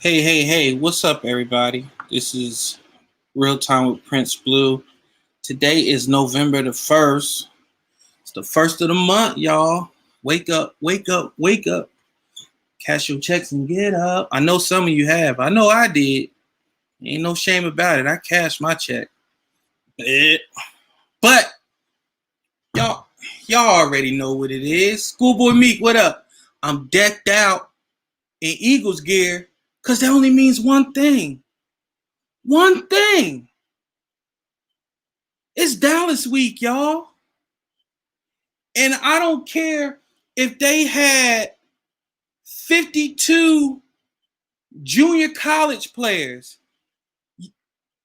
Hey, what's up, everybody? This is Real Time with Prince Blue. Today is November the 1st. It's the first of the month, y'all. Wake up, wake up, wake up. Cash your checks and get up. I know some of you have. I know I did. Ain't no shame about it. I cashed my check. But y'all, y'all already know what it is. Schoolboy Meek, what up? I'm decked out in Eagles gear because that only means one thing. One thing. It's Dallas week, y'all. And I don't care if they had 52 junior college players.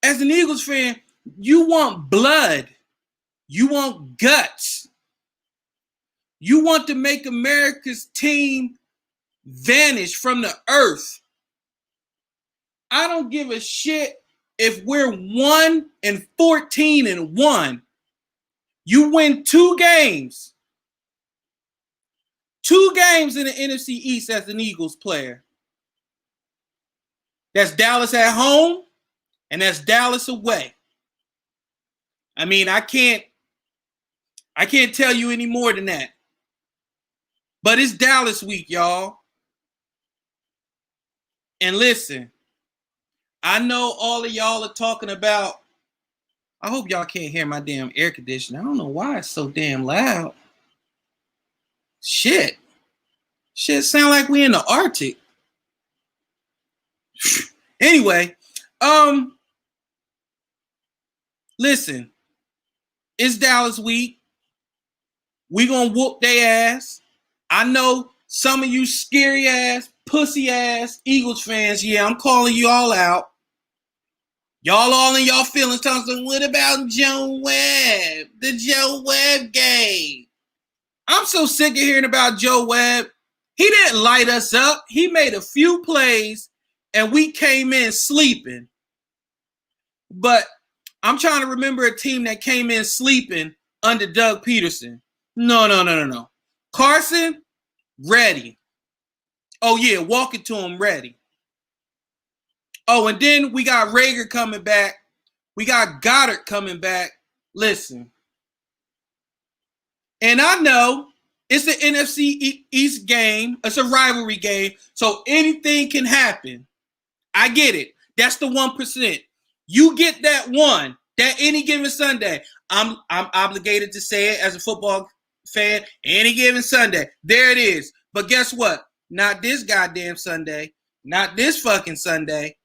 As an Eagles fan, you want blood. You want guts. You want to make America's team vanish from the earth. I don't give a shit if we're 1-14-1. You win two games. Two games in the NFC East as an Eagles player. That's Dallas at home, and that's Dallas away. I mean, I can't tell you any more than that. But it's Dallas week, y'all. And listen, I know all of y'all are talking about, I hope y'all can't hear my damn air conditioner. I don't know why it's so damn loud. Shit sound like we in the Arctic. Anyway, listen, it's Dallas week. We gonna whoop their ass. I know some of you scary ass, pussy ass Eagles fans, yeah, I'm calling you all out. Y'all all in y'all feelings talking, what about Joe Webb? The Joe Webb game. I'm so sick of hearing about Joe Webb. He didn't light us up. He made a few plays and we came in sleeping. But I'm trying to remember a team that came in sleeping under Doug Peterson. No. Carson, ready. Oh, yeah, walk it to him, ready. Oh, and then we got Rager coming back. We got Goddard coming back. Listen. And I know it's an NFC East game. It's a rivalry game. So anything can happen. I get it. That's the 1%. You get that one, that any given Sunday. I'm obligated to say it as a football fan. Any given Sunday. There it is. But guess what? Not this goddamn Sunday. Not this fucking Sunday.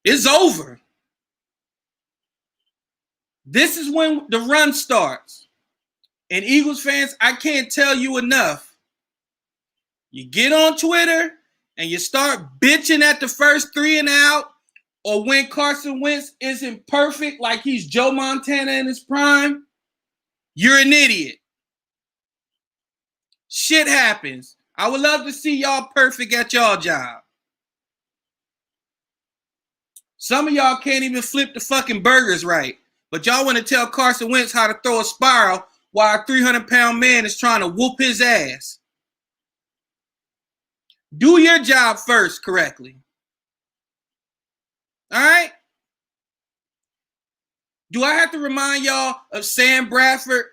It's over. This is when the run starts. And Eagles fans, I can't tell you enough. You get on Twitter and you start bitching at the first 3 and out, or when Carson Wentz isn't perfect like he's Joe Montana in his prime, you're an idiot. Shit happens. I would love to see y'all perfect at y'all job. Some of y'all can't even flip the fucking burgers right. But y'all want to tell Carson Wentz how to throw a spiral while a 300-pound man is trying to whoop his ass. Do your job first correctly. All right? Do I have to remind y'all of Sam Bradford,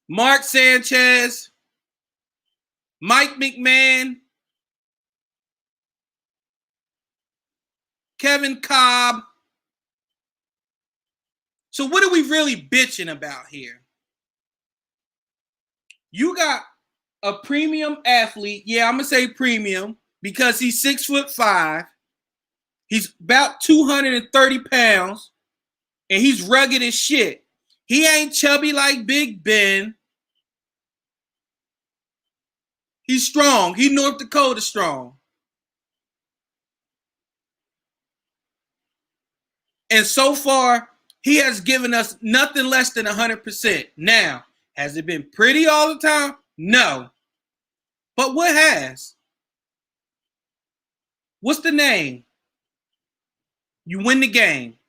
Mark Sanchez, Mike McMahon, Kevin Kolb? So what are we really bitching about here? You got a premium athlete. Yeah, I'm going to say premium because he's 6'5". He's about 230 pounds, and he's rugged as shit. He ain't chubby like Big Ben. He's strong. He North Dakota strong. And so far, he has given us nothing less than 100%. Now, has it been pretty all the time? No. But what has? What's the name? You win the game.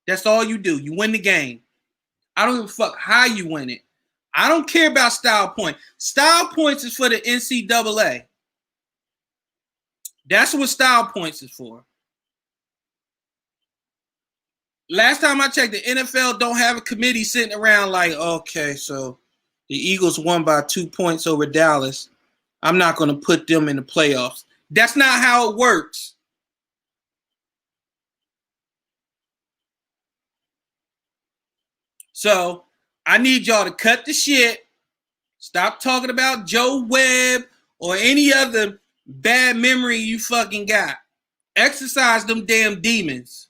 That's all you do. You win the game. I don't give a fuck how you win it. I don't care about style points. Style points is for the NCAA. That's what style points is for. Last time I checked, the NFL don't have a committee sitting around like, okay, so the Eagles won by 2 points over Dallas. I'm not going to put them in the playoffs. That's not how it works. So I need y'all to cut the shit. Stop talking about Joe Webb or any other bad memory you fucking got. Exercise them damn demons.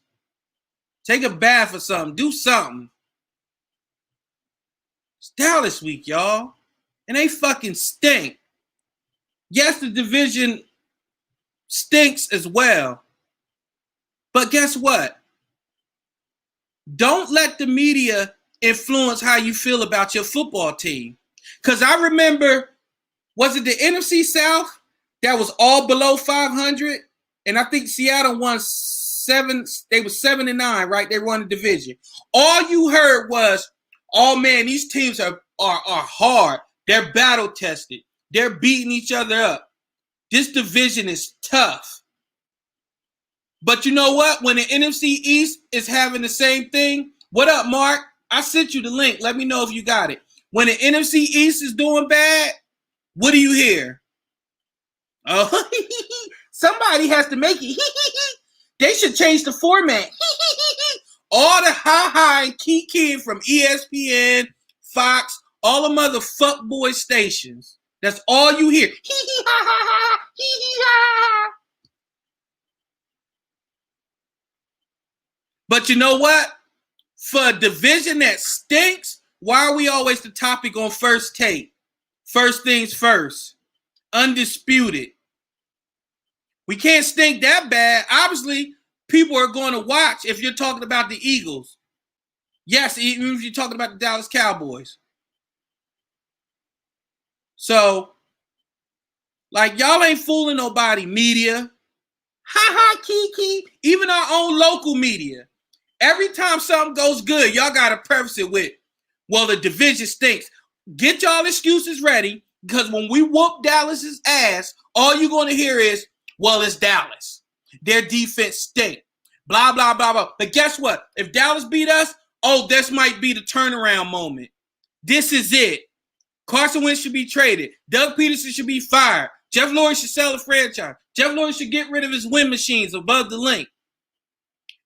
Take a bath or something. Do something. It's Dallas week, y'all. And they fucking stink. Yes, the division stinks as well. But guess what? Don't let the media influence how you feel about your football team. Because I remember, was it the NFC South that was all below 500? And I think Seattle won 7. They were 7-9, right? They won the division. All you heard was, oh man, these teams are hard. They're battle tested. They're beating each other up. This division is tough. But you know what? When the NFC East is having the same thing, what up, Mark? I sent you the link. Let me know if you got it. When the NFC East is doing bad, what do you hear? Oh, somebody has to make it. They should change the format. All the ha-ha and kiki from ESPN, Fox, all the mother fuckboy stations. That's all you hear. But you know what? For a division that stinks, why are we always the topic on First Take? First things first. Undisputed. We can't stink that bad. Obviously, people are going to watch if you're talking about the Eagles. Yes, even if you're talking about the Dallas Cowboys. So, like, y'all ain't fooling nobody, media. Ha-ha, kiki. Even our own local media. Every time something goes good, y'all got to preface it with, well, the division stinks. Get y'all excuses ready, because when we whoop Dallas's ass, all you're going to hear is, well, it's Dallas. Their defense stink. Blah, blah, blah, blah. But guess what? If Dallas beat us, oh, this might be the turnaround moment. This is it. Carson Wentz should be traded. Doug Peterson should be fired. Jeff Lurie should sell the franchise. Jeff Lurie should get rid of his win machines above the link.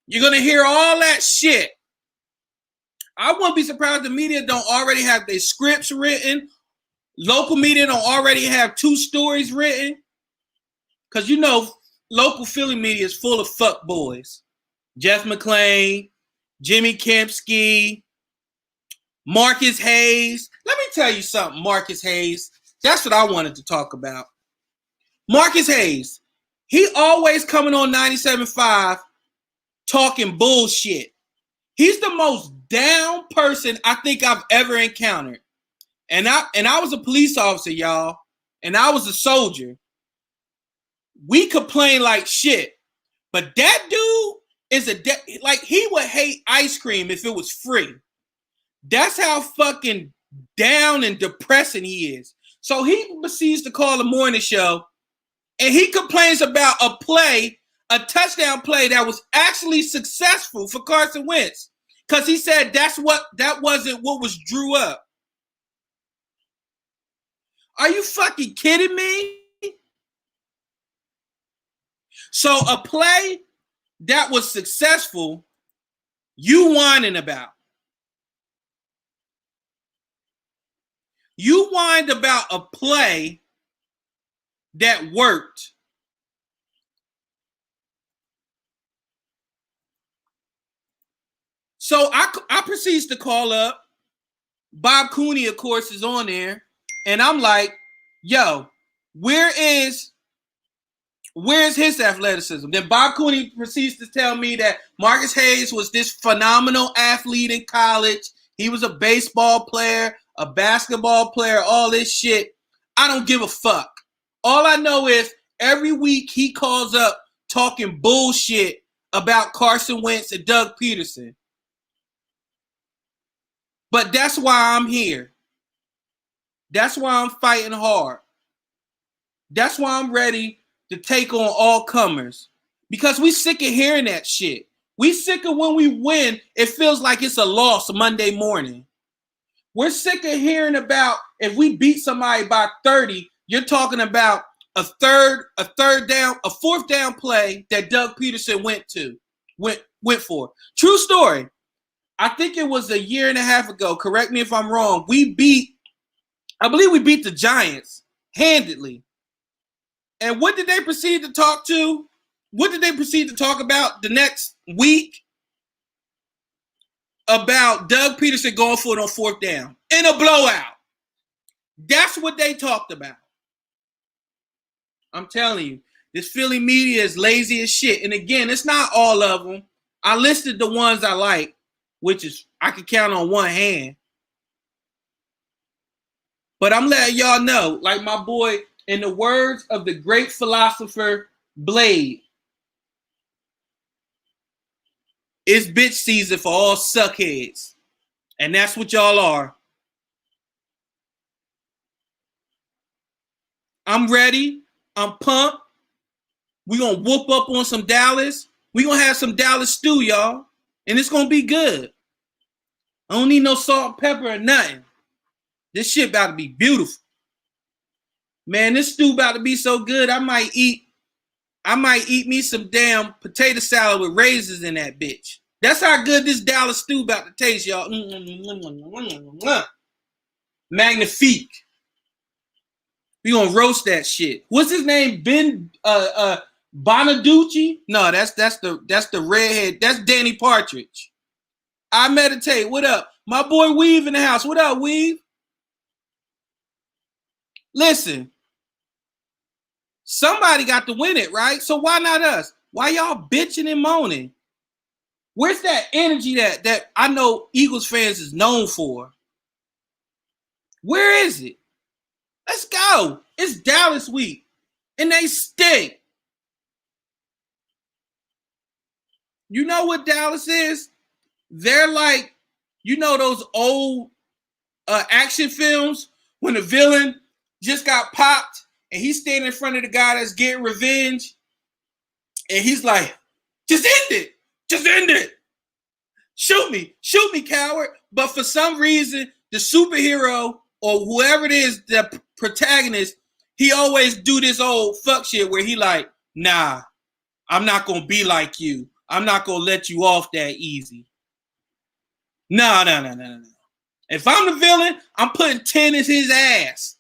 You're going to hear all that shit. I wouldn't be surprised if the media don't already have their scripts written. Local media don't already have 2 stories written. Because you know, local Philly media is full of fuck boys. Jeff McClain, Jimmy Kempski, Marcus Hayes. Let me tell you something, Marcus Hayes. That's what I wanted to talk about. Marcus Hayes. He always coming on 97.5 talking bullshit. He's the most down person I think I've ever encountered. And I was a police officer, y'all. And I was a soldier. We complain like shit. But that dude is like, he would hate ice cream if it was free. That's how fucking down and depressing he is. So he proceeds to call the morning show, and he complains about a play, a touchdown play that was actually successful for Carson Wentz, because he said that wasn't what was drew up. Are you fucking kidding me? So a play that was successful, you whining about. You whined about a play that worked. So I proceeds to call up. Bob Cooney, of course, is on there. And I'm like, yo, where's his athleticism? Then Bob Cooney proceeds to tell me that Marcus Hayes was this phenomenal athlete in college. He was a baseball player, a basketball player, all this shit. I don't give a fuck. All I know is every week he calls up talking bullshit about Carson Wentz and Doug Peterson. But that's why I'm here. That's why I'm fighting hard. That's why I'm ready to take on all comers. Because we sick of hearing that shit. We sick of when we win, it feels like it's a loss Monday morning. We're sick of hearing about if we beat somebody by 30, you're talking about a fourth down play that Doug Peterson went for. True story. I think it was a year and a half ago. Correct me if I'm wrong. I believe we beat the Giants handedly. And what did they proceed to talk to? What did they proceed to talk about the next week? About Doug Peterson going for it on fourth down in a blowout. That's what they talked about. I'm telling you, this Philly media is lazy as shit. And again, it's not all of them. I listed the ones I like, which is I can count on one hand. But I'm letting y'all know, like my boy, in the words of the great philosopher Blade, it's bitch season for all suckheads. And that's what y'all are. I'm ready. I'm pumped. We're going to whoop up on some Dallas. We're going to have some Dallas stew, y'all. And it's going to be good. I don't need no salt and pepper or nothing. This shit about to be beautiful. Man, this stew about to be so good, I might eat me some damn potato salad with raisins in that bitch. That's how good this Dallas stew about to taste, y'all. Magnifique. We gonna roast that shit. What's his name? Ben Bonaducci? No, that's the redhead. That's Danny Partridge. I meditate. What up? My boy Weave in the house. What up, Weave? Listen. Somebody got to win it, right? So why not us? Why y'all bitching and moaning? Where's that energy that I know Eagles fans is known for? Where is it? Let's go. It's Dallas week. And they stink. You know what Dallas is? They're like, you know those old action films when the villain just got popped and he's standing in front of the guy that's getting revenge. And he's like, just end it. Just end it. Shoot me, coward. But for some reason, the superhero or whoever it is, the protagonist, he always do this old fuck shit where he like, nah, I'm not going to be like you. I'm not going to let you off that easy. No. If I'm the villain, I'm putting 10 in his ass.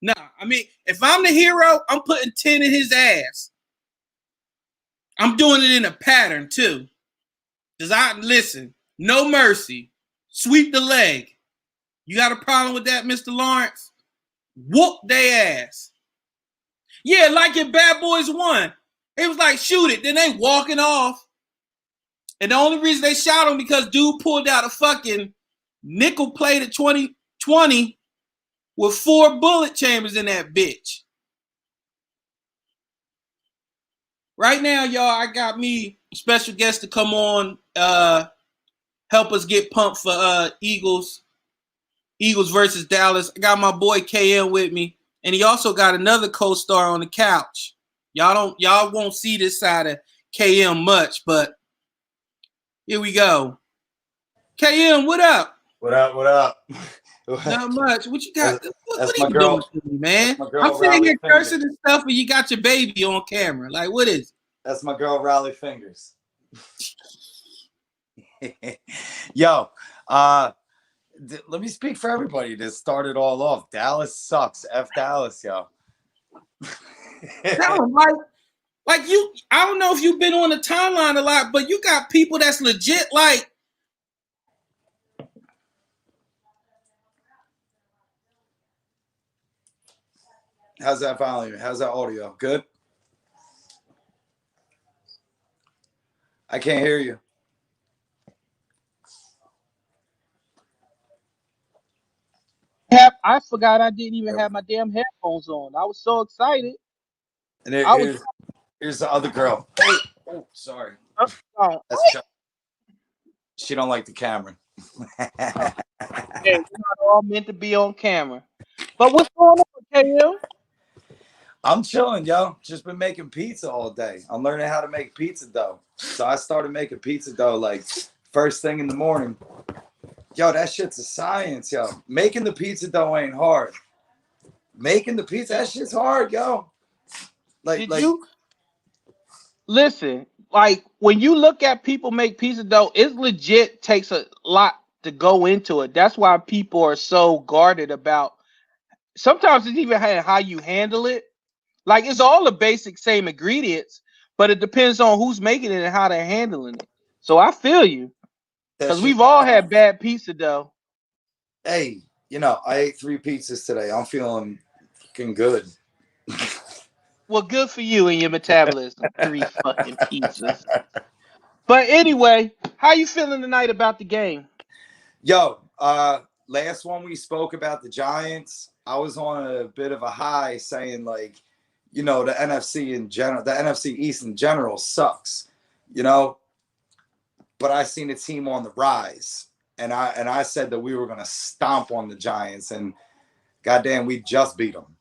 Nah, I mean, if I'm the hero, I'm putting 10 in his ass. I'm doing it in a pattern, too. Listen, no mercy. Sweep the leg. You got a problem with that, Mr. Lawrence? Whoop they ass. Yeah, like in Bad Boys 1. It was like, shoot it. Then they walking off. And the only reason they shot him because dude pulled out a fucking nickel-plated 2020 with 4 bullet chambers in that bitch. Right now, y'all, I got me a special guest to come on, help us get pumped for Eagles versus Dallas. I got my boy KM with me, and he also got another co-star on the couch. Y'all won't see this side of KM much, but here we go. KM, what up? What up? Not much. What you got? What are you doing to me, man? I'm sitting here cursing and stuff, and you got your baby on camera. Like, what is it? That's my girl, Raleigh Fingers. Yo, let me speak for everybody to start it all off. Dallas sucks. F Dallas, yo. Tell him, like you. I don't know if you've been on the timeline a lot, but you got people that's legit like. How's that volume? How's that audio? Good? I can't hear you. I forgot I didn't even have my damn headphones on. I was so excited. And here's the other girl. Oh, sorry. She don't like the camera. Hey, we're not all meant to be on camera. But what's going on, KM? I'm chilling, yo. Just been making pizza all day. I'm learning how to make pizza dough. So I started making pizza dough like first thing in the morning. Yo, that shit's a science, yo. Making the pizza dough ain't hard. Making the pizza, that shit's hard, yo. Did you listen? Like when you look at people make pizza dough, it legit takes a lot to go into it. That's why people are so guarded about. Sometimes it's even how you handle it. Like it's all the basic same ingredients, but it depends on who's making it and how they're handling it. So I feel you that because shit, we've all had bad pizza dough. hey, I ate 3 pizzas today. I'm feeling fucking good. Well, good for you and your metabolism. 3 fucking pizzas. But anyway, how you feeling tonight about the game? Yo, last one we spoke about the Giants, I was on a bit of a high saying like, the NFC in general, the NFC East in general sucks, but I seen a team on the rise, and I said that we were gonna stomp on the Giants, and goddamn, we just beat them.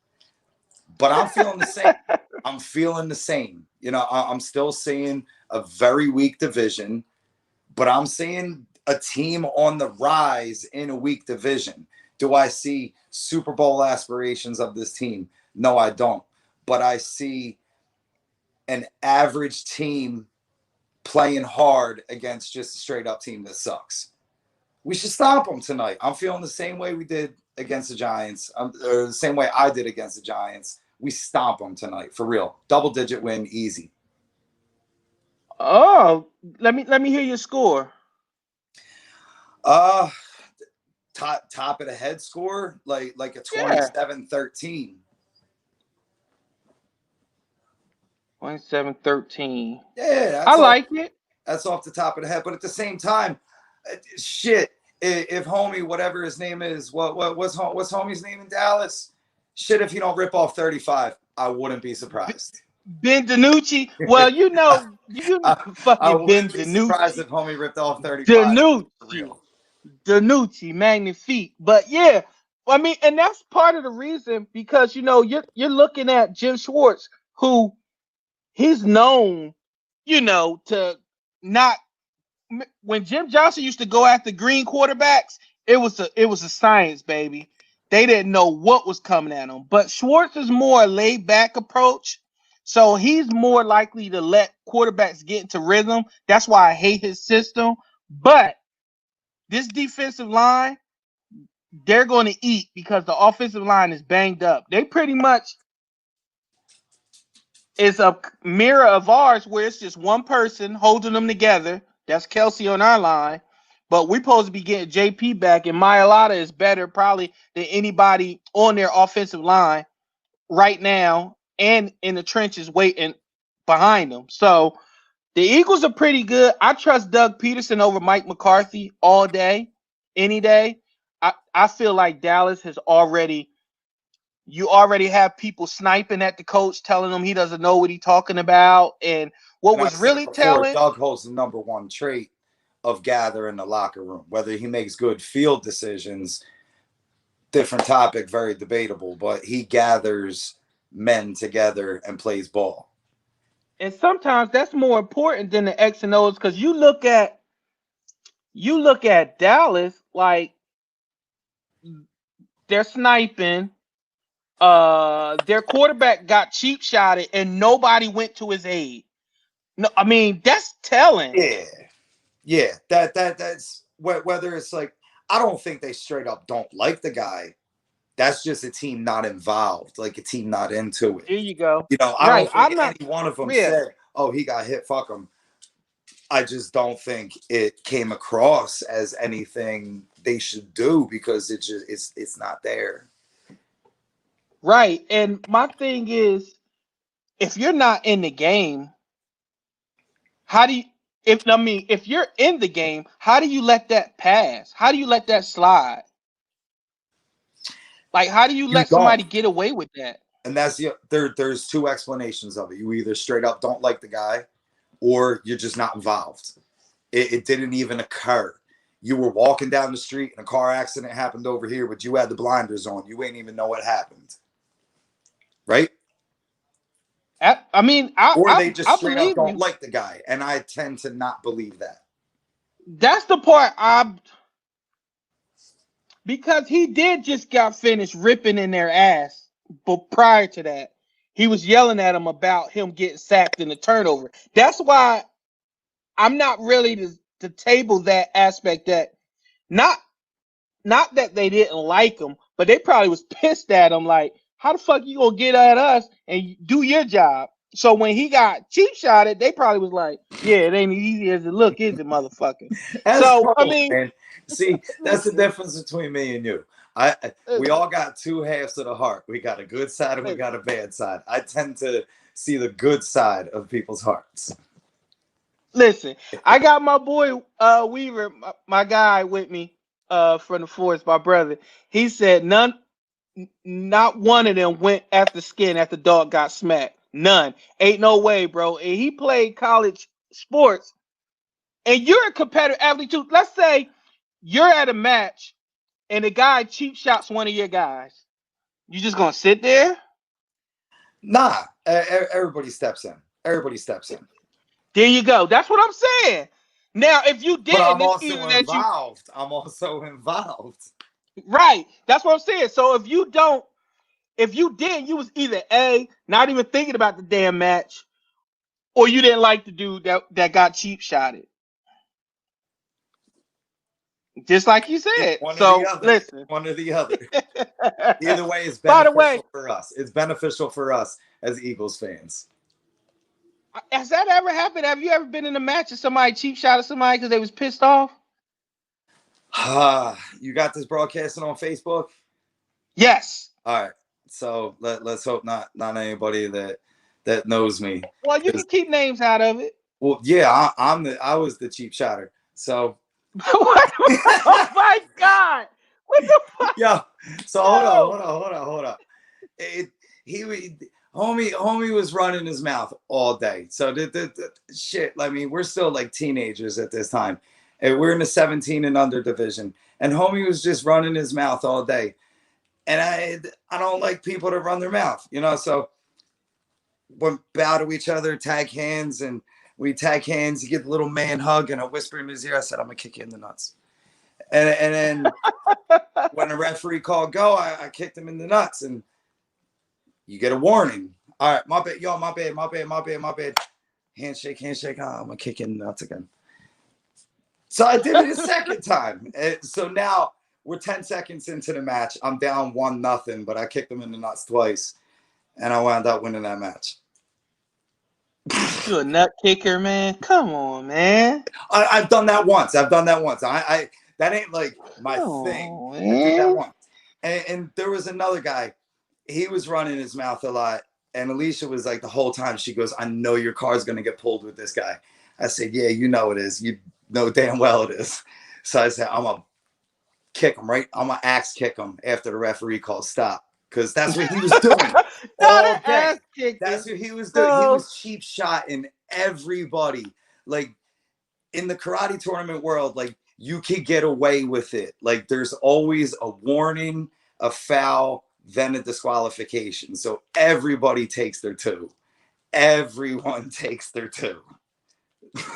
But I'm feeling the same. I'm feeling the same. I'm still seeing a very weak division, but I'm seeing a team on the rise in a weak division. Do I see Super Bowl aspirations of this team? No, I don't. But I see an average team playing hard against just a straight up team that sucks. We should stop them tonight. I'm feeling the same way we did against the Giants, or the same way I did against the Giants. We stomp them tonight for real. Double-digit win, easy. Oh, let me hear your score. Top of the head score, like a 27-13. 27-13. Yeah, I like it. That's off the top of the head. But at the same time, shit. If homie, whatever his name is, what's homie's name in Dallas? Shit, if he don't rip off 35, I wouldn't be surprised. Ben DiNucci. Well, I fucking Ben wouldn't be surprised DiNucci. if homie ripped off 35. DiNucci, magnifique. But yeah, I mean, and that's part of the reason because you're looking at Jim Schwartz, who he's known, to not. When Jim Johnson used to go after green quarterbacks, it was a science, baby. They didn't know what was coming at them. But Schwartz is more a laid back approach. So he's more likely to let quarterbacks get into rhythm. That's why I hate his system. But this defensive line, they're going to eat because the offensive line is banged up. They pretty much is a mirror of ours where it's just one person holding them together. That's Kelsey on our line. But we're supposed to be getting JP back, and Mailata is better probably than anybody on their offensive line right now and in the trenches waiting behind them. So the Eagles are pretty good. I trust Doug Peterson over Mike McCarthy all day, any day. I feel like Dallas has already have people sniping at the coach, telling him he doesn't know what he's talking about. And what was really telling, Doug holds the number one trait of gather in the locker room. Whether he makes good field decisions, different topic, very debatable, but he gathers men together and plays ball. And sometimes that's more important than the X and O's, because you look at Dallas, like they're sniping. Their quarterback got cheap shotted and nobody went to his aid. No, I mean that's telling. Yeah. That's whether it's like, I don't think they straight up don't like the guy. That's just a team not involved, like a team not into it. Here you go. I don't think any one of them said, "Oh, he got hit. Fuck him." I just don't think it came across as anything they should do because it's not there. Right. And my thing is, if you're not in the game, how do you if you're in the game, how do you let that pass? How do you let that slide? Like, how do you let somebody get away with that? And that's there's two explanations of it. You either straight up don't like the guy, or you're just not involved. It didn't even occur. you were walking down the street and a car accident happened over here, but you had the blinders on. You ain't even know what happened. Right? I mean, Or they just I straight up believe don't you. like the guy. And I tend to not believe that. That's the part because he did just got finished ripping in their ass. But prior to that, he was yelling at him about him getting sacked in the turnover. That's why I'm not really to table that aspect that not that they didn't like him, but they probably was pissed at him like, how the fuck you gonna get at us and do your job? So when he got cheap shotted, they probably was like, yeah, it ain't easy as it look, is it, motherfucker? That's So I cool, mean, man. See, that's the difference between me and you. We all got two halves of the heart. We got a good side and we got a bad side. I tend to see the good side of people's hearts. listen, I got my boy Weaver, my guy with me from the force, my brother. He said not one of them went after skin after dog got smacked. None. Ain't no way, bro. And he played college sports. And you're a competitive athlete too. Let's say you're at a match and the guy cheap shots one of your guys. You just gonna sit there? Nah, everybody steps in. Everybody steps in. There you go. That's what I'm saying. Now, if you did, But I'm it's also either that you involved. I'm also involved. right. That's what I'm saying. So if you didn't, you was either A, not even thinking about the damn match, or you didn't like the dude that got cheap shotted. Just like you said. One or So the other. listen. One or the other. Either way, it's By the beneficial way, for us. It's beneficial for us as Eagles fans. has that ever happened? Have you ever been in a match and somebody cheap shotted somebody because they was pissed off? You got this broadcasting on Facebook? Yes. All right. So let's hope not anybody that knows me. Well, you can keep names out of it. Well, yeah, I was the cheap shotter. So Oh my God. What the fuck? yeah. So hold on. Homie was running his mouth all day. So the shit. I mean, we're still like teenagers at this time. And we're in the 17 and under division, and homie was just running his mouth all day. And I don't like people to run their mouth, you know. So we bow to each other, tag hands, and we tag hands. You get the little man hug, and I whisper in his ear. I said, "I'm gonna kick you in the nuts." And then when the referee called go, I kicked him in the nuts, and you get a warning. All right, my bad, my bad. Handshake. I'm gonna kick you in the nuts again. So I did it a second time. So now we're 10 seconds into the match. I'm down 1-0, but I kicked him in the nuts twice, and I wound up winning that match. You a nut kicker, man? Come on, man. I've done that once. I that ain't like my thing. Man. I did that once. And there was another guy. He was running his mouth a lot, and Alicia was like the whole time. She goes, "I know your car's gonna get pulled with this guy." I said, "Yeah, you know it is. You know damn well it is." So I said, "I'm gonna kick him right. I'm gonna axe kick him after the referee calls stop." Because that's what he was doing all day. That's what he was doing. He was cheap shotting everybody. Like in the karate tournament world, like you could get away with it. Like there's always a warning, a foul, then a disqualification. So everybody takes their two. Everyone takes their two.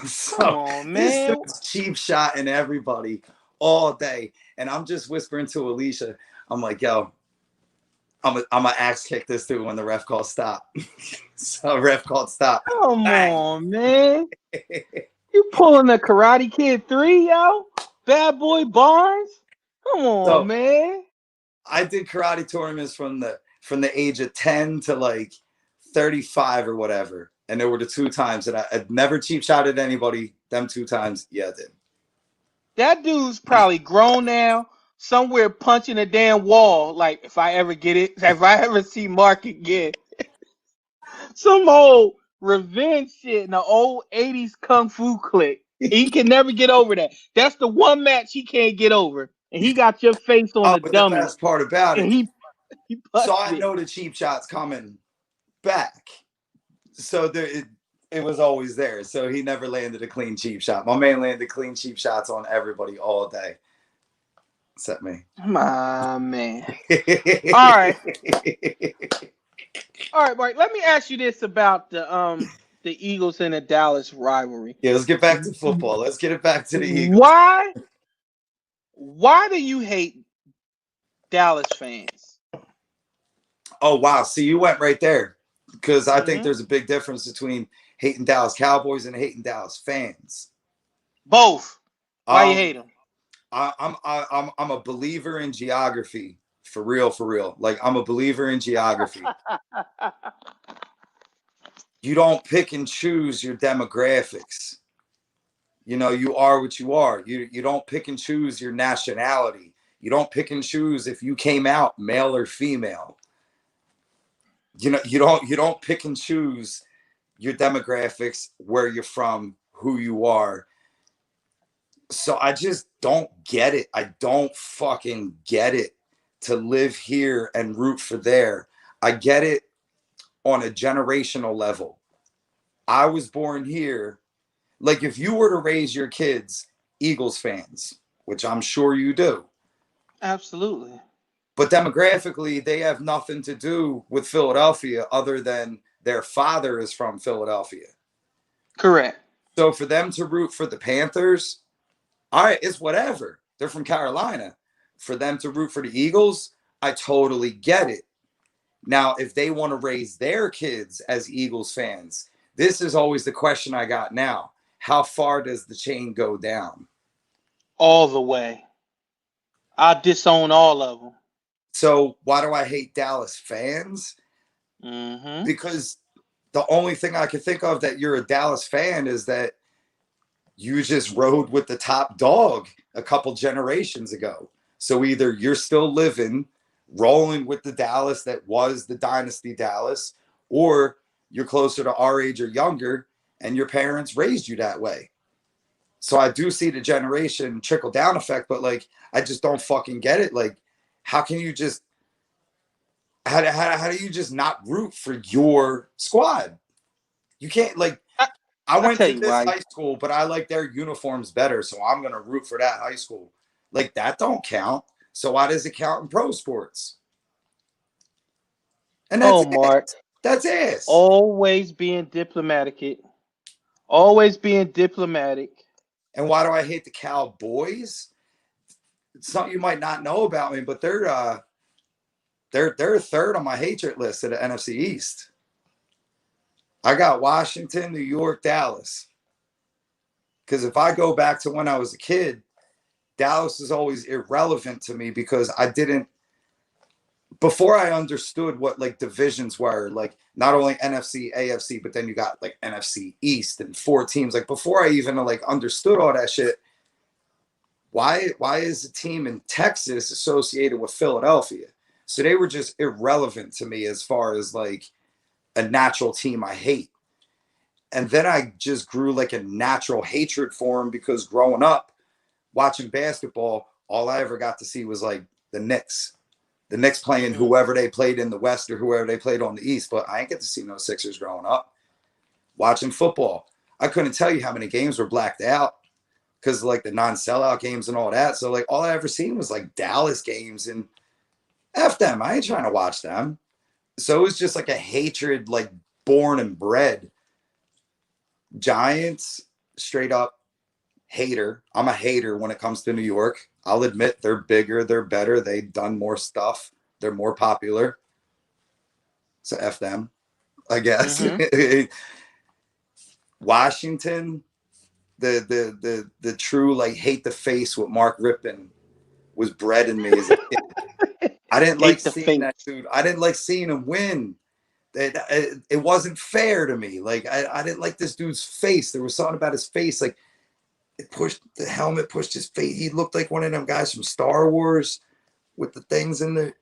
So this dude's cheap shotting everybody all day. And I'm just whispering to Alicia, I'm like, yo, I'm gonna axe kick this dude when the ref calls stop. So ref called stop. Come on, man. You pulling the Karate Kid 3, yo? Bad Boy Barnes? Come on, man. I did karate tournaments from the age of 10 to like 35 or whatever. And there were the 2 times that I'd never cheap shotted anybody. Them 2 times, yeah, I did. That dude's probably grown now, somewhere punching a damn wall. Like, if I ever see Mark again. Some old revenge shit in the old 80s Kung Fu clique. He can never get over that. That's the one match he can't get over. And he got your face on the dummy. The best part about it, so I know the cheap shot's coming back. So it was always there. So he never landed a clean cheap shot. My man landed clean cheap shots on everybody all day, except me. My man. All right. All right, Mike. Let me ask you this about the Eagles and the Dallas rivalry. Yeah, let's get back to football. Let's get it back to the Eagles. Why do you hate Dallas fans? Oh wow! See, you went right there because I think there's a big difference between hating Dallas Cowboys and hating Dallas fans. Both. Why you hate them? I'm a believer in geography. For real. Like, I'm a believer in geography. You don't pick and choose your demographics. You know, you are what you are. You don't pick and choose your nationality. You don't pick and choose if you came out male or female. You know, you don't pick and choose your demographics, where you're from, who you are. So I just don't get it. I don't fucking get it. To live here and root for there. I get it on a generational level. I was born here. Like, if you were to raise your kids Eagles fans, which I'm sure you do. Absolutely. But demographically, they have nothing to do with Philadelphia other than their father is from Philadelphia. Correct. So for them to root for the Panthers, all right, it's whatever. They're from Carolina. For them to root for the Eagles, I totally get it. Now, if they want to raise their kids as Eagles fans, this is always the question I got now. How far does the chain go down? All the way. I disown all of them. So why do I hate Dallas fans? Because the only thing I can think of that you're a Dallas fan is that you just rode with the top dog a couple generations ago. So either you're still living, rolling with the Dallas that was the dynasty Dallas, or you're closer to our age or younger, and your parents raised you that way. So I do see the generation trickle down effect, but like, I just don't fucking get it. Like, how can you just, how do you just not root for your squad? You can't, like, I went to this high school, but I like their uniforms better, so I'm going to root for that high school. Like, that don't count. So why does it count in pro sports? And that's Mark. That's ass. Always being diplomatic. Always being diplomatic. And why do I hate the Cowboys? It's something you might not know about me, but they're third on my hatred list at the NFC East. I got Washington, New York, Dallas. Because if I go back to when I was a kid, Dallas is always irrelevant to me because I didn't, before I understood what like divisions were, like not only NFC, AFC, but then you got like NFC East and 4 teams. Like before I even like understood all that shit, why is a team in Texas associated with Philadelphia? So they were just irrelevant to me as far as like a natural team I hate. And then I just grew like a natural hatred for them because growing up, watching basketball, all I ever got to see was like the Knicks. The Knicks playing whoever they played in the West or whoever they played on the East. But I ain't get to see no Sixers growing up. Watching football, I couldn't tell you how many games were blacked out because of like the non-sellout games and all that. So like all I ever seen was like Dallas games, and F them. I ain't trying to watch them. So it was just like a hatred, like born and bred. Giants, straight up hater. I'm a hater when it comes to New York. I'll admit they're bigger, they're better, they've done more stuff, they're more popular. So F them, I guess. Washington, the true like hate the face with Mark Rippon was bred in me as a kid. I didn't like seeing that dude. I didn't like seeing him win. It wasn't fair to me. Like I didn't like this dude's face. There was something about his face, like it pushed the helmet, pushed his face. He looked like one of them guys from Star Wars with the things in the.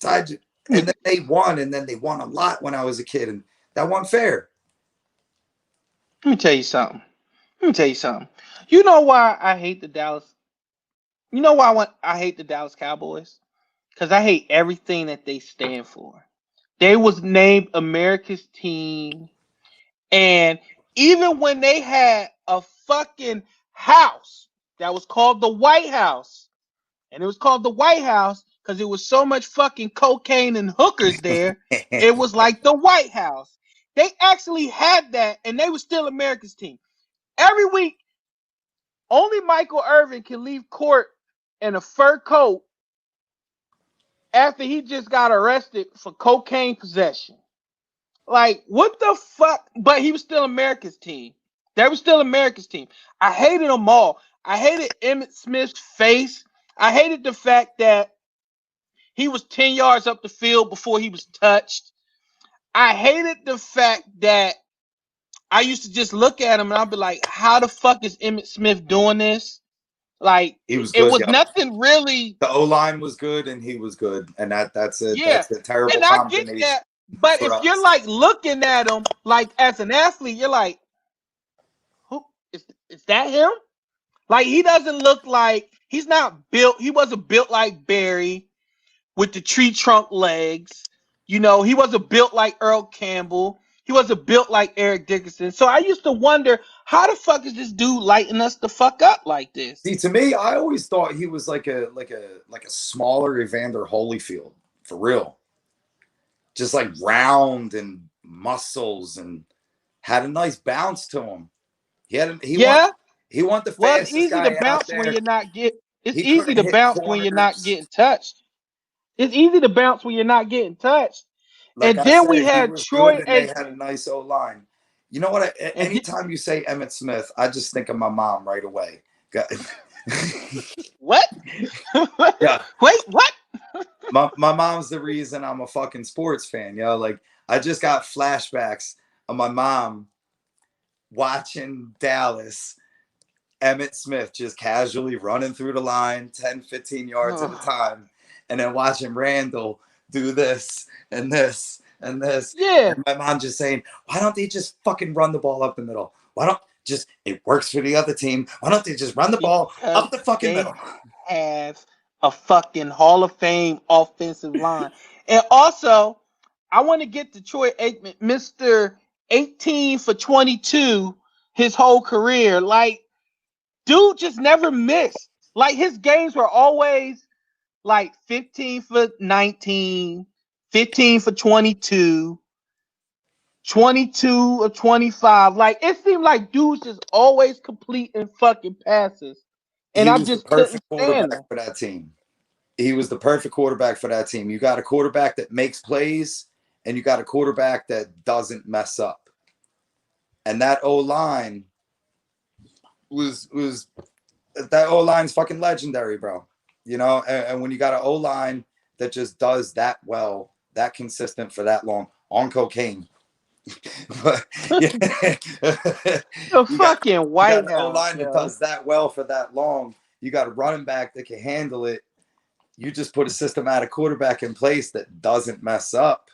And then they won, and then they won a lot when I was a kid, and that wasn't fair. Let me tell you something. You know why I hate the Dallas? You know why I hate the Dallas Cowboys? Because I hate everything that they stand for. They was named America's team. And even when they had a fucking house that was called the White House, and it was called the White House because it was so much fucking cocaine and hookers there, it was like the White House. They actually had that, and they were still America's team. Every week, only Michael Irvin can leave court in a fur coat after he just got arrested for cocaine possession. Like, what the fuck? But he was still America's team. They were still America's team. I hated them all. I hated Emmitt Smith's face. I hated the fact that he was 10 yards up the field before he was touched. I hated the fact that I used to just look at him and I'd be like, how the fuck is Emmitt Smith doing this? Like, He was it good, was yo. nothing really. The O-line was good and he was good. And that's a Yeah. that's a terrible And I get combination. that. But for if us. you're like looking at him, like as an athlete, you're like, who is that him? Like, he doesn't look like, he's not built, he wasn't built like Barry with the tree trunk legs. You know, he wasn't built like Earl Campbell. He wasn't built like Eric Dickerson. So I used to wonder, how the fuck is this dude lighting us the fuck up like this? See, to me, I always thought he was like a smaller Evander Holyfield, for real. Just like round and muscles and had a nice bounce to him. He wanted the fastest Well, it's easy guy to out bounce there. when you're not getting. It's He easy couldn't to hit bounce when you're not corners. getting touched. It's easy to bounce when you're not getting touched. Like And I then said, we he had was Troy good and they Aikman. had a nice O-line. You know what? Anytime you say Emmitt Smith, I just think of my mom right away. What? Yeah. Wait, what? My mom's the reason I'm a fucking sports fan, yo. Like, I just got flashbacks of my mom watching Dallas, Emmitt Smith just casually running through the line 10, 15 yards at a time, and then watching Randall do this and this and this. Yeah. And my mom just saying, why don't they just fucking run the ball up the middle? Why don't just, it works for the other team. Why don't they just run the ball up the fucking middle? Have a fucking Hall of Fame offensive line. And also, I want to get to Troy Aikman, Mr. 18 for 22 his whole career. Like, dude just never missed. Like, his games were always like 15 for 19, 15 for 22, 22 or 25. Like, it seemed like dudes just always completing fucking passes. And I just couldn't stand him. For that team. He was the perfect quarterback for that team. You got a quarterback that makes plays, and you got a quarterback that doesn't mess up. And that O-line was that O-line's fucking legendary, bro. You know, and when you got an O-line that just does that well, that consistent for that long on cocaine. But the fucking White House O-line that does that well for that long. You got a running back that can handle it. You just put a systematic quarterback in place that doesn't mess up.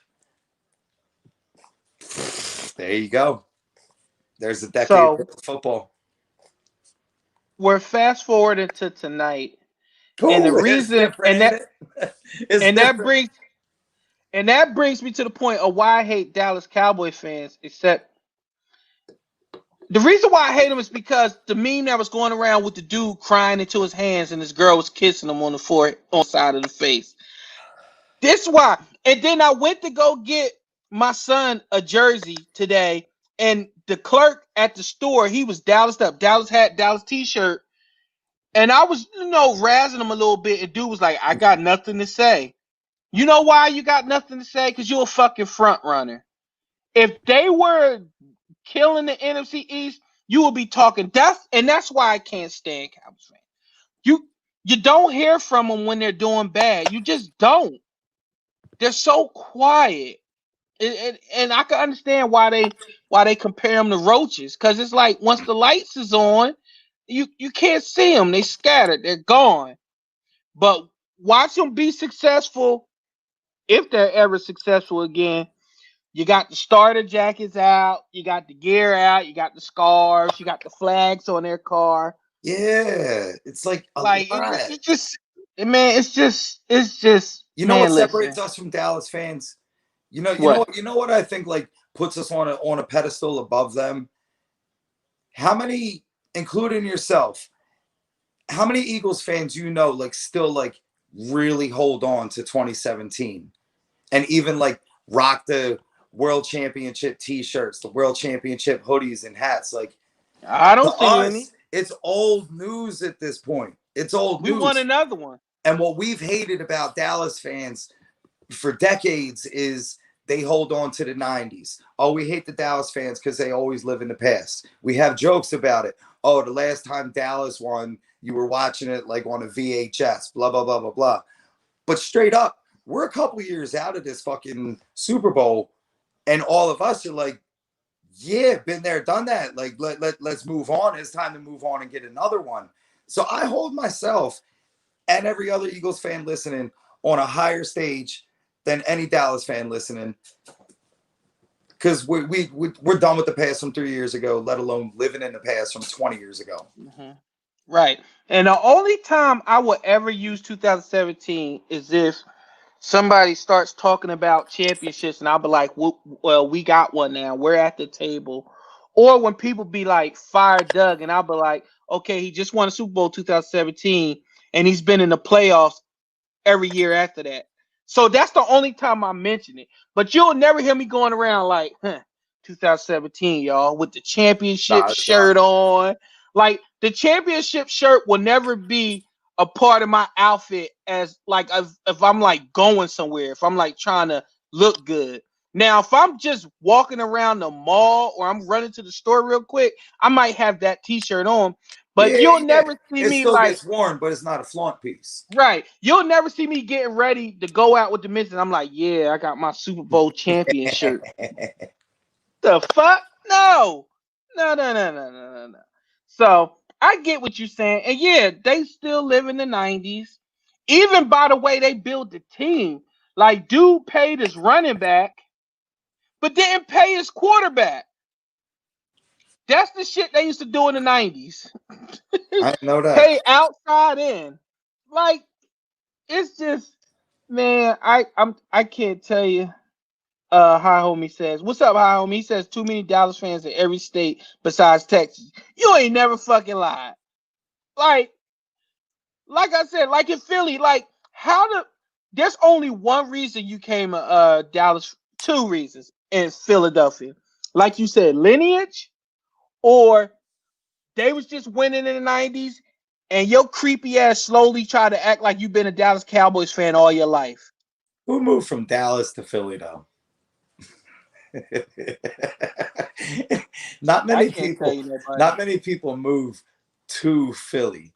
There you go. There's a decade of football. We're fast forwarding to tonight. Ooh, and the reason that brings me to the point of why I hate Dallas Cowboy fans, except the reason why I hate them is because the meme that was going around with the dude crying into his hands and this girl was kissing him on the forehead, on the side of the face. This why. And then I went to go get my son a jersey today, and the clerk at the store, he was Dallas up, Dallas hat, Dallas t-shirt. And I was, razzing him a little bit, and dude was like, I got nothing to say. You know why you got nothing to say? Because you're a fucking front runner. If they were killing the NFC East, you would be talking. That's why I can't stand Cowboys fans. You don't hear from them when they're doing bad. You just don't. They're so quiet. And I can understand why they compare them to roaches, because it's like once the lights is on, you can't see them. They scattered. They're gone. But watch them be successful, if they're ever successful again. You got the starter jackets out. You got the gear out. You got the scarves. You got the flags on their car. Yeah, it's like it's just. You know what separates us from Dallas fans? You know what I think like puts us on a pedestal above them. How many, including yourself, how many Eagles fans like still like really hold on to 2017 and even like rock the World Championship T-shirts, the World Championship hoodies and hats? Like, I don't to see us, any. it's old news at this point. It's old news. We want another one. And what we've hated about Dallas fans for decades is they hold on to the 90s. Oh, we hate the Dallas fans because they always live in the past. We have jokes about it. Oh, the last time Dallas won, you were watching it like on a VHS, blah, blah, blah, blah, blah. But straight up, we're a couple years out of this fucking Super Bowl, and all of us are like, yeah, been there, done that. Like, let's move on. It's time to move on and get another one. So I hold myself and every other Eagles fan listening on a higher stage than any Dallas fan listening, because we're done with the past from 3 years ago, let alone living in the past from 20 years ago. Mm-hmm. Right. And the only time I will ever use 2017 is if somebody starts talking about championships and I'll be like, well, we got one now. We're at the table. Or when people be like, fire Doug, and I'll be like, okay, he just won a Super Bowl 2017 and he's been in the playoffs every year after that. So that's the only time I mention it. But you'll never hear me going around like, 2017, y'all, with the championship shirt on. Like, the championship shirt will never be a part of my outfit as like if I'm like going somewhere, if I'm like trying to look good. Now, if I'm just walking around the mall or I'm running to the store real quick, I might have that t-shirt on. But you'll never see me still like gets worn, but it's not a flaunt piece. Right. You'll never see me getting ready to go out with the missus. I'm like, yeah, I got my Super Bowl champion shirt. The fuck? No. No. So I get what you're saying. And yeah, they still live in the 90s. Even by the way they build the team. Like, dude paid his running back, but didn't pay his quarterback. That's the shit they used to do in the 90s. I know that. Pay outside in. Like, it's just, man, I can't tell you. High Homie says, what's up, High Homie? He says too many Dallas fans in every state besides Texas. You ain't never fucking lied. Like I said, like in Philly, like there's only one reason you came to Dallas, two reasons in Philadelphia. Like you said, lineage, or they was just winning in the 90s, and your creepy ass slowly try to act like you've been a Dallas Cowboys fan all your life. Who moved from Dallas to Philly though? Not many people move to Philly.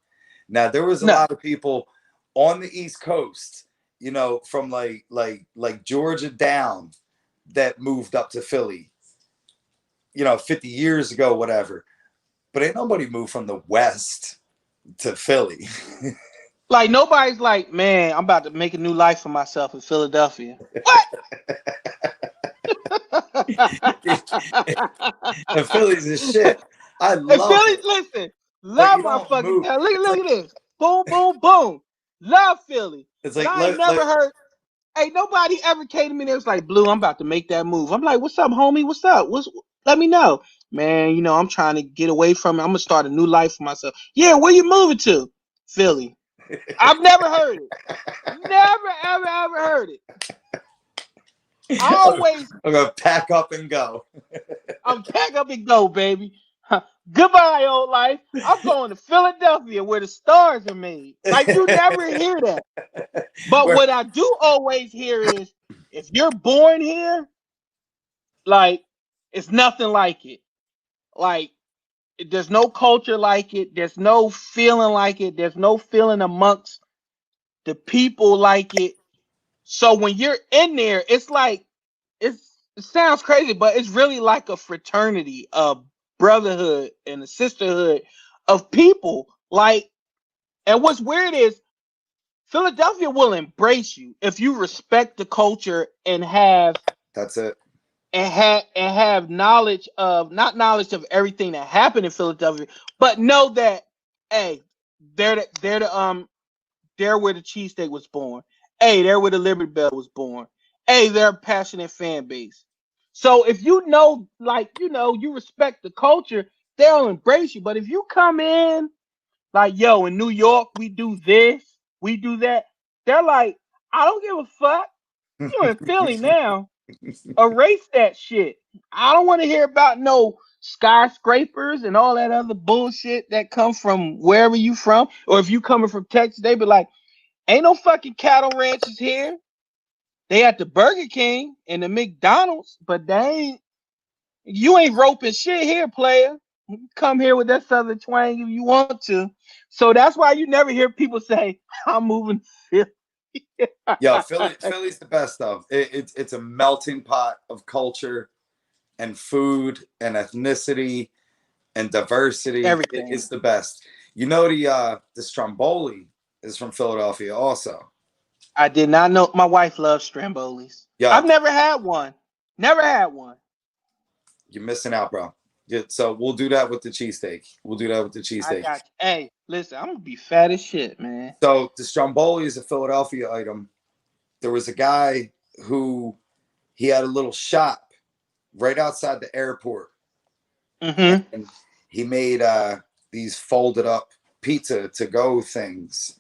Now there was a lot of people on the East Coast, from like Georgia down, that moved up to Philly, 50 years ago, whatever. But ain't nobody moved from the West to Philly. Like, nobody's like, man, I'm about to make a new life for myself in Philadelphia. What? The Phillies is shit. I love Phillies, listen, love my fucking town. Look at this. Boom, boom, boom. Love Philly. It's like, I ain't never heard. Hey, nobody ever came to me and it was like, Blue, I'm about to make that move. I'm like, what's up, homie? What's up? Let me know. Man, I'm trying to get away from it. I'm going to start a new life for myself. Yeah, where you moving to? Philly. I've never heard it. Never, ever heard it. I'm going to pack up and go. I'm pack up and go, baby. Goodbye, old life. I'm going to Philadelphia where the stars are made. Like, you never hear that. But what I do always hear is, if you're born here, like, it's nothing like it. Like, there's no culture like it. There's no feeling like it. There's no feeling amongst the people like it. So when you're in there, it's like, it sounds crazy, but it's really like a fraternity, a brotherhood and a sisterhood of people. Like, and what's weird is Philadelphia will embrace you if you respect the culture and have knowledge of, not knowledge of everything that happened in Philadelphia, but know that, hey, they're where the cheesesteak was born. Hey, they're where the Liberty Bell was born. they're a passionate fan base. So if you know, like, you know, you respect the culture, they'll embrace you. But if you come in like, yo, in New York, we do this, we do that, they're like, I don't give a fuck. You in Philly now. Erase that shit. I don't want to hear about no skyscrapers and all that other bullshit that come from wherever you from. Or if you coming from Texas, they be like, ain't no fucking cattle ranches here. They at the Burger King and the McDonald's, but you ain't roping shit here, player. You come here with that southern twang if you want to. So that's why you never hear people say, I'm moving to Philly. Yo, Philly's the best though. It's a melting pot of culture and food and ethnicity and diversity. Everything. It's the best. You know, the Stromboli is from Philadelphia also. I did not know. My wife loves Strombolis. Yeah. I've never had one. Never had one. You're missing out, bro. So we'll do that with the cheesesteak. I got you. Hey, listen, I'm gonna be fat as shit, man. So the Stromboli is a Philadelphia item. There was a guy who he had a little shop right outside the airport. Mm-hmm. And he made these folded up pizza to go things,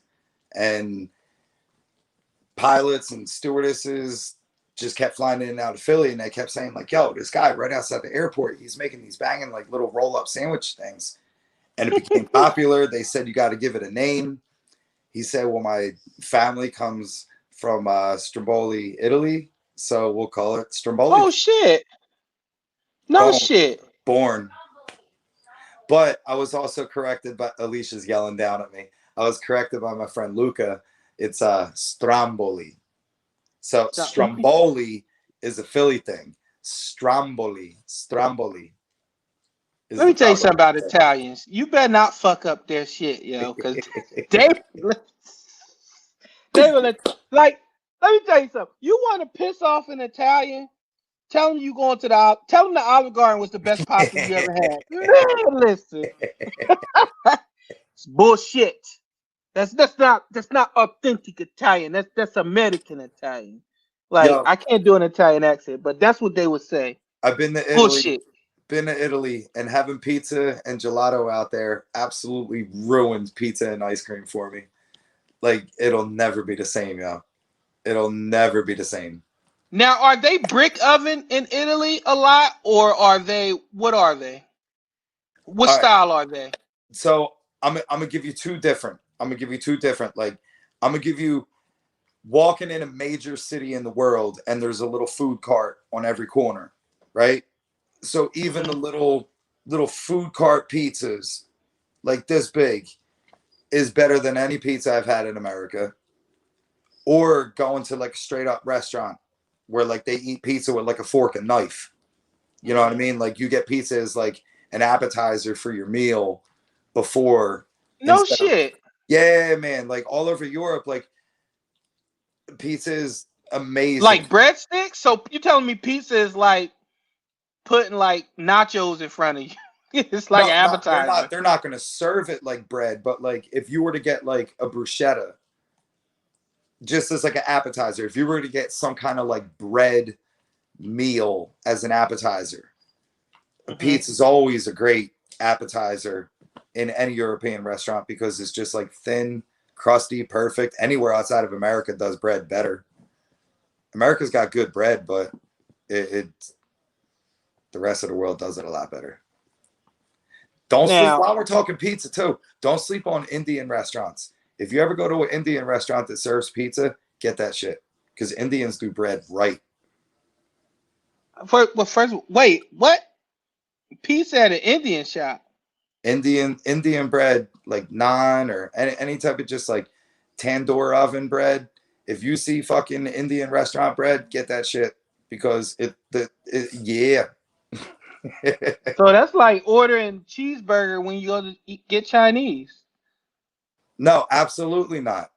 and pilots and stewardesses just kept flying in and out of Philly, and they kept saying like, yo, this guy right outside the airport, he's making these banging like little roll up sandwich things. And it became popular. They said, you got to give it a name. He said, well, my family comes from Stromboli, Italy, so we'll call it Stromboli. Oh shit. No shit. Born. But I was also corrected by Alicia's yelling down at me. I was corrected by my friend Luca. It's Stromboli. So Stromboli is a Philly thing. Stromboli. Let me tell you something about Italians. You better not fuck up their shit, yo, because they will like. Let me tell you something. You want to piss off an Italian? Tell them you going to tell them the Olive Garden was the best pasta you ever had. Man, listen, it's bullshit. That's not authentic Italian. That's American Italian. Like, yo, I can't do an Italian accent, but that's what they would say. I've been to Italy. Bullshit. Been to Italy, and having pizza and gelato out there absolutely ruins pizza and ice cream for me. Like, it'll never be the same, yo. It'll never be the same. Now, are they brick oven in Italy a lot, or are they? What are they? What style are they? So I'm gonna give you two different. Like, I'm gonna give you walking in a major city in the world, and there's a little food cart on every corner, right? So even the little food cart pizzas, like this big, is better than any pizza I've had in America. Or going to like a straight up restaurant where like they eat pizza with like a fork and knife. You know what I mean? Like, you get pizza as like an appetizer for your meal before. No shit. Yeah, man. Like, all over Europe, like, pizza is amazing. Like breadsticks? So you telling me pizza is like putting like nachos in front of you? It's like an appetizer. They're not going to serve it like bread, but like if you were to get like a bruschetta just as like an appetizer, if you were to get some kind of like bread meal as an appetizer, pizza is always a great appetizer in any European restaurant because it's just like thin, crusty, perfect. Anywhere outside of America does bread better. America's got good bread, but the rest of the world does it a lot better. Don't sleep while we're talking pizza too. Don't sleep on Indian restaurants. If you ever go to an Indian restaurant that serves pizza, get that shit because Indians do bread right. Wait, what? Pizza at an Indian shop? Indian bread, like naan or any type of just like tandoor oven bread. If you see fucking Indian restaurant bread, get that shit because yeah. So that's like ordering cheeseburger when you go to get Chinese. No, absolutely not.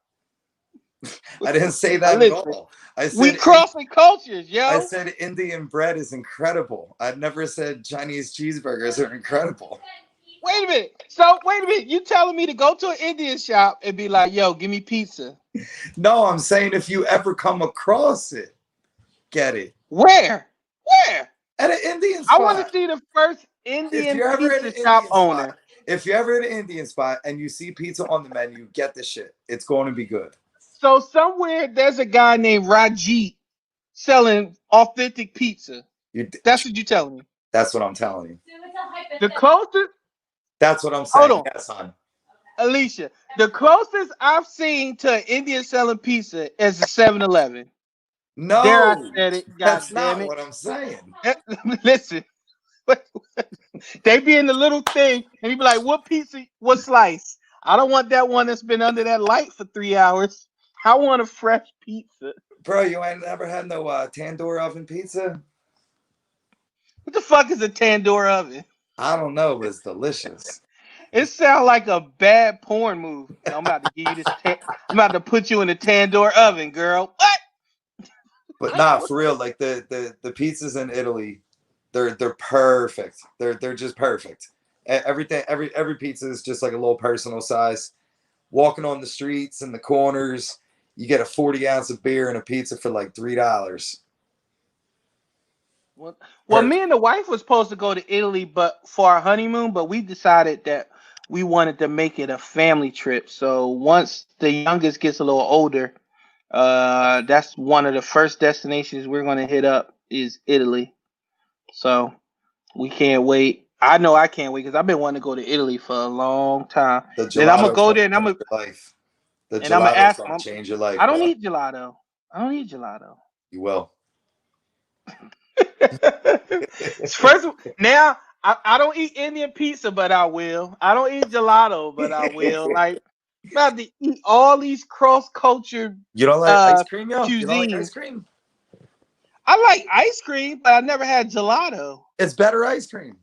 I didn't say that at all. I said we crossing cultures, yo. I said Indian bread is incredible. I've never said Chinese cheeseburgers are incredible. Wait a minute. You telling me to go to an Indian shop and be like, yo, give me pizza? No, I'm saying if you ever come across it. Get it. Where? Where? At an Indian I spot. want to see the first If Indian you're ever at pizza an shop Indian owner. spot, if you're ever at an Indian spot and you see pizza on the menu, get the shit. It's going to be good. So somewhere there's a guy named Rajit selling authentic pizza. That's what you're telling me. That's what I'm telling you. The closest, That's what I'm saying. hold on, Yes, son. Alicia. The closest I've seen to an Indian selling pizza is a 7-Eleven. No, There I said it. God that's damn not it. what I'm saying. Listen, they be in the little thing, and you be like, "What pizza? What slice?" I don't want that one that's been under that light for 3 hours. I want a fresh pizza. Bro, you ain't never had no tandoor oven pizza? What the fuck is a tandoor oven? I don't know, but it's delicious. It sounds like a bad porn move. I'm about to give you this. I'm about to put you in a tandoor oven, girl. What? But not for real. Like the pizzas in Italy, they're perfect. They're just perfect. Everything, every pizza is just like a little personal size. Walking on the streets and the corners, you get a 40 ounce of beer and a pizza for like $3. Well, me and the wife was supposed to go to Italy, but for our honeymoon, but we decided that we wanted to make it a family trip. So once the youngest gets a little older, that's one of the first destinations we're going to hit up is Italy. So we can't wait. I know I can't wait because I've been wanting to go to Italy for a long time. Then I'm gonna go there and I'm gonna life. The and I'm gonna ask gonna them. change your life. I don't bro. need gelato. I don't need gelato. You will. First, now I don't eat Indian pizza, but I will. I don't eat gelato, but I will. Like, I'm about to eat all these cross-cultured You don't like ice cream, yo? You don't like cuisines. ice cream? I like ice cream, but I never had gelato. It's better ice cream.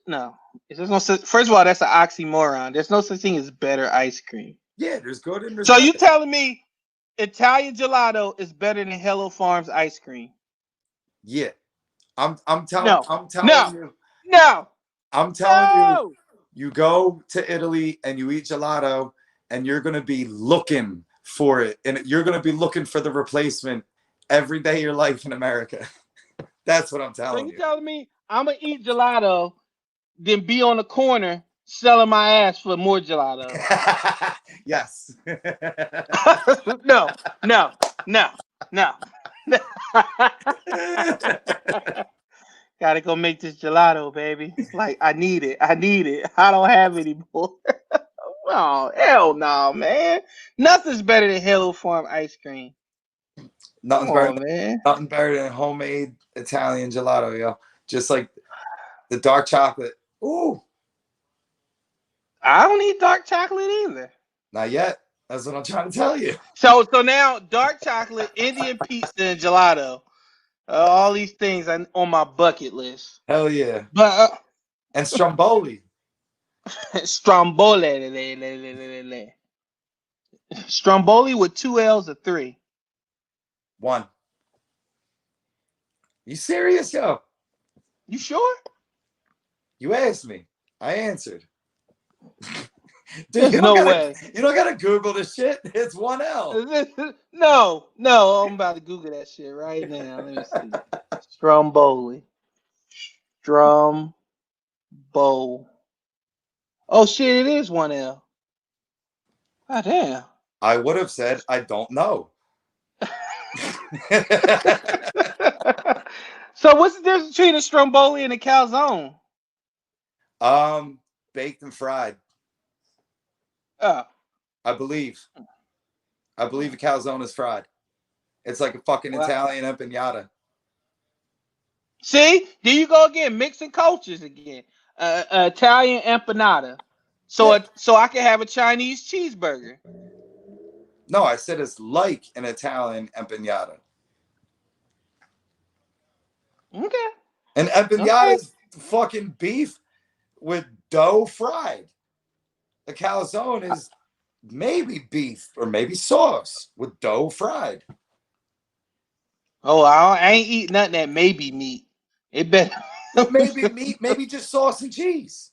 No, there's no such. First of all, that's an oxymoron. There's no such thing as better ice cream. Yeah, there's good and there's So you better. telling me Italian gelato is better than Hello Farms ice cream? Yeah. I'm telling No. you. No. I'm telling you, you go to Italy and you eat gelato and you're gonna be looking for it. And you're gonna be looking for the replacement every day of your life in America. That's what I'm telling you. So you telling me I'm gonna eat gelato, then be on the corner selling my ass for more gelato? Yes. No. Gotta go make this gelato, baby. Like, I need it. I don't have any more. Oh, hell no, man. Nothing's better than Hello Farm ice cream. Nothing man. better than homemade Italian gelato, yo. Just like the dark chocolate. Ooh. I don't eat dark chocolate either. Not yet. That's what I'm trying to tell you. So now dark chocolate, Indian pizza, and gelato. All these things are on my bucket list. Hell yeah. But and Stromboli. Stromboli. Stromboli with 2 L's or 3? 1. You serious, yo? You sure? You asked me. I answered. Dude, no way. You don't gotta Google this shit. It's 1 L. No. I'm about to Google that shit right now. Let me see. Stromboli. Oh shit! It is 1 L. God damn. I would have said I don't know. So what's the difference between a Stromboli and a calzone? Baked and fried. Oh. I believe a calzone is fried. It's like a fucking Italian empanada. See, there you go again, mixing cultures again. Italian empanada. So I can have a Chinese cheeseburger. No, I said it's like an Italian empanada. Okay. An empanada is fucking beef with dough fried. A calzone is maybe beef or maybe sauce with dough fried. Oh, I ain't eating nothing that may be meat. It better. Maybe meat, maybe just sauce and cheese.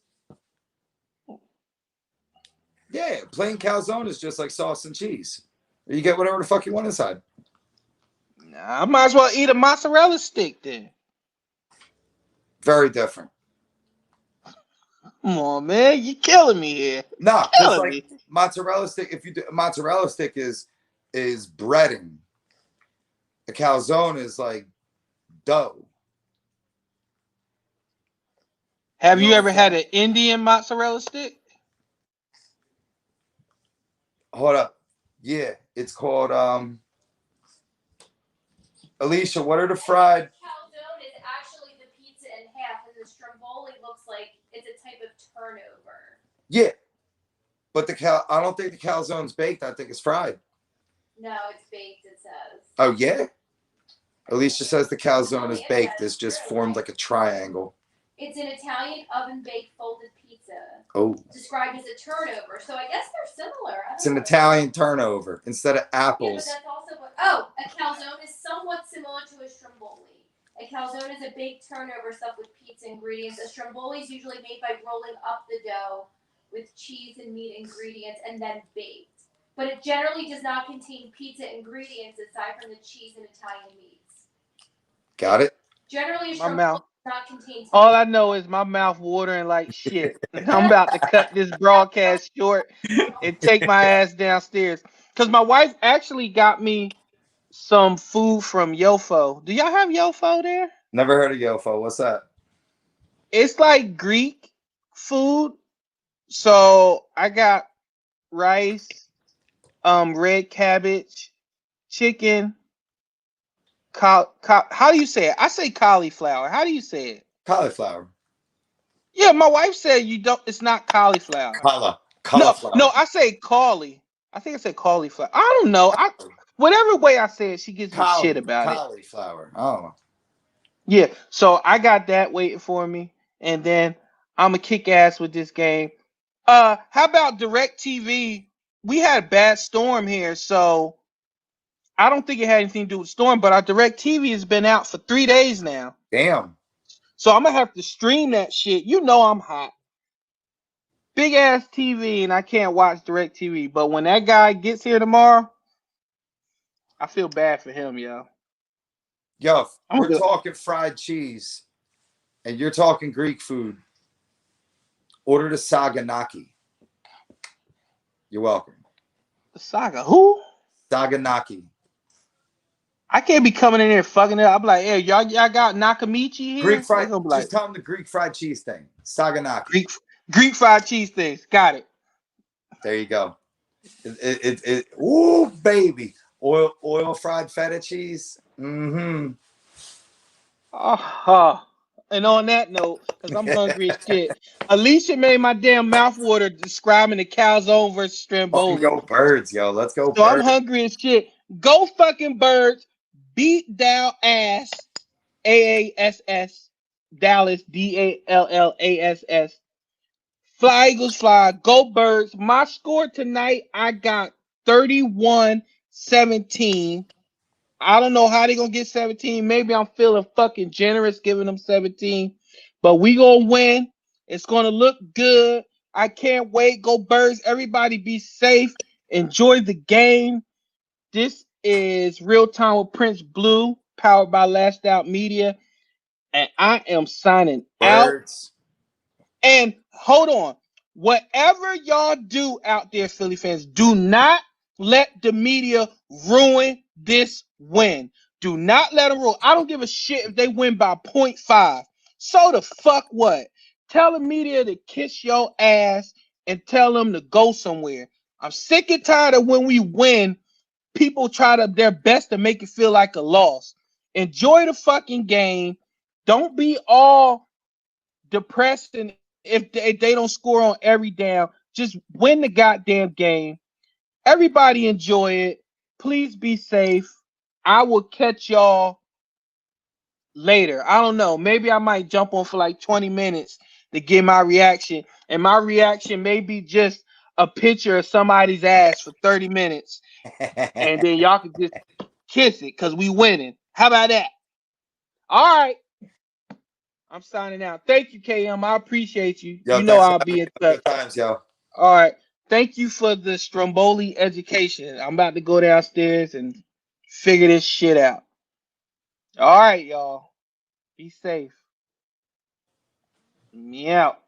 Yeah, plain calzone is just like sauce and cheese. You get whatever the fuck you want inside. I might as well eat a mozzarella stick then. Very different. Come on, man, you killing me here. Nah, because Killing like me. mozzarella stick, if you do mozzarella stick is breading. A calzone is like dough. Have You you know ever what I'm had saying? an Indian mozzarella stick? Hold up. Yeah, it's called Alicia, what are the fried? Calzone is actually the pizza in half, and the stromboli looks like it's a type of turnover. Yeah. But I don't think the calzone's baked. I think it's fried. No, it's baked, it says. Oh yeah? Alicia says the calzone is baked. It's just formed like a triangle. It's an Italian oven-baked folded pizza. Oh. Described as a turnover, so I guess they're similar. It's an Italian turnover instead of apples. Yeah, but that's also what. Oh, a calzone is somewhat similar to a stromboli. A calzone is a baked turnover stuffed with pizza ingredients. A stromboli is usually made by rolling up the dough with cheese and meat ingredients and then baked. But it generally does not contain pizza ingredients aside from the cheese and Italian meats. Got it? Generally, a My stromboli mouth. does not contain. All I know is my mouth watering like shit. I'm about to cut this broadcast short and take my ass downstairs. Because my wife actually got me some food from Yofo. Do y'all have Yofo there? Never heard of Yofo. What's that? It's like Greek food. So I got rice, red cabbage, chicken. How do you say it? I say cauliflower. How do you say it? Cauliflower. Yeah, my wife said you don't. It's not cauliflower. Cauliflower. No, I say cauli. I think I said cauliflower. I don't know. Whatever way I say it, she gives me shit about it. Cauliflower. Oh. Yeah, so I got that waiting for me, and then I'm gonna kick ass with this game. How about DirecTV? We had a bad storm here, so I don't think it had anything to do with storm, but our DirecTV has been out for 3 days now. Damn. So I'm gonna have to stream that shit. You know I'm hot. Big ass TV, and I can't watch DirecTV. But when that guy gets here tomorrow, I feel bad for him, yo. Yo, we're good. talking fried cheese, and you're talking Greek food. Order the Saganaki. You're welcome. The Saga, who? Saganaki. I can't be coming in here fucking it up. I'm like, hey, y'all got Nakamichi here? Greek fried. They're gonna be like, Just tell them the Greek fried cheese thing. Saganaki. Greek fried cheese things. Got it. There you go. Ooh, baby. Oil fried feta cheese. Mm-hmm. And on that note, because I'm hungry as shit, Alicia made my damn mouth water describing the calzone versus Stromboli. Go Birds, yo. Let's go So Birds. I'm hungry as shit. Go fucking Birds. Beat down ass. AASS. Dallas. DALLASS. Fly Eagles fly. Go Birds. My score tonight, I got 31-17. I don't know how they're going to get 17. Maybe I'm feeling fucking generous giving them 17. But we going to win. It's going to look good. I can't wait. Go Birds. Everybody be safe. Enjoy the game. This is Real Time with Prince Blue, powered by Lashed Out Media. And I am signing Birds. out. And hold on. Whatever y'all do out there, Philly fans, do not let the media ruin this win. Do not let them rule. I don't give a shit if they win by 0.5. So the fuck what? Tell the media to kiss your ass and tell them to go somewhere. I'm sick and tired of when we win, people try their best to make it feel like a loss. Enjoy the fucking game. Don't be all depressed and if they don't score on every down. Just win the goddamn game. Everybody enjoy it. Please be safe. I will catch y'all later. I don't know. Maybe I might jump on for like 20 minutes to get my reaction. And my reaction may be just a picture of somebody's ass for 30 minutes. And then y'all can just kiss it because we winning. How about that? All right. I'm signing out. Thank you, KM. I appreciate you. Yo, you know I'll be in touch. Good times, yo. All right. Thank you for the Stromboli education. I'm about to go downstairs and figure this shit out. All right, y'all. Be safe. Me out.